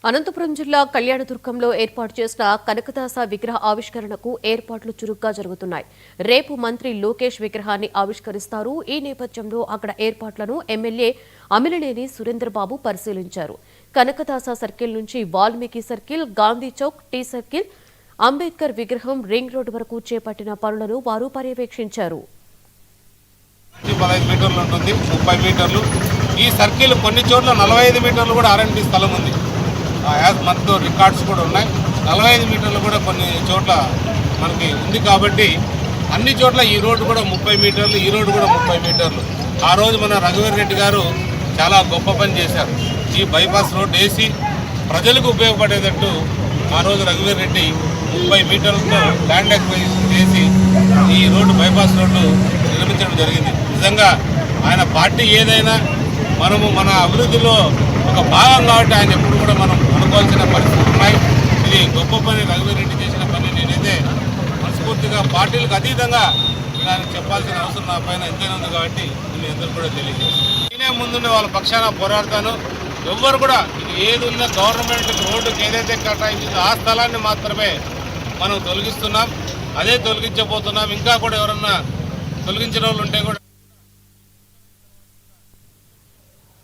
అనంతపురం జిల్లా కళ్యాణదుర్గంలో ఏర్పాటు చేసిన కనకదాస విగ్రహ ఆవిష్కరణకు ఏర్పాట్లు చురుగ్గా జరుగుతున్నాయి. రేపు మంత్రి లోకేష్ విగ్రహాన్ని ఆవిష్కరిస్తారు. ఈ నేపథ్యంలో అక్కడ ఏర్పాట్లను ఎమ్మెల్యే అమిలినేని సురేంద్రబాబు పరిశీలించారు. కనకదాస సర్కిల్ నుంచి Valmiki circle, Gandhi Chowk, tea circle, Ambedkar విగ్రహం, రింగ్ రోడ్డు వరకు చేపట్టిన పనులను వారు పర్యవేక్షించారు. 15 మీటర్లు ఉంటుంది, 30 మీటర్లు. ఈ సర్కిల్ కొన్ని చోట్ల 45 మీటర్లు కూడా ఆర్ఎండ్బి స్థలం ఉంది. మనతో రికార్డ్స్ కూడా ఉన్నాయి. 45 మీటర్లు కూడా కొన్ని చోట్ల మనకి ఉంది. కాబట్టి అన్ని చోట్ల ఈ రోడ్డు కూడా 30 మీటర్లు, ఈ రోడ్డు కూడా 30 మీటర్లు. ఆ రోజు మన రఘువీర్ రెడ్డి గారు చాలా గొప్ప పని చేశారు. ఈ బైపాస్ రోడ్డు వేసి ప్రజలకు ఉపయోగపడేటట్టు ఆ రోజు రఘువీర్ రెడ్డి 30 మీటర్లతో ల్యాండ్ ఎక్వైజ్ చేసి ఈ రోడ్డు బైపాస్ రోడ్డు నిర్మించడం జరిగింది. నిజంగా ఆయన పార్టీ ఏదైనా మనము మన అభివృద్ధిలో ఒక భాగం కాబట్టి ఆయన ఎప్పుడు కూడా మనం అనుకోవాల్సిన పరిస్థితులు ఉన్నాయి. ఇది గొప్ప పని, రఘువీర్ రెడ్డి చేసిన పని. నేనైతే మనస్ఫూర్తిగా పార్టీలకు అతీతంగా దానికి చెప్పాల్సిన అవసరం నా పైన ఎంతైనా ఉంది. కాబట్టి నేను అందరూ కూడా తెలియజేస్తాను. నేనే ముందుండే వాళ్ళ పక్షాన పోరాడతాను. ఎవ్వరు కూడా ఏది ఉందో గవర్నమెంట్ రోడ్డుకి ఏదైతే కేటాయించిందో ఆ స్థలాన్ని మాత్రమే మనం తొలగిస్తున్నాం, అదే తొలగించబోతున్నాం. ఇంకా కూడా ఎవరన్నా తొలగించిన వాళ్ళు ఉంటే కూడా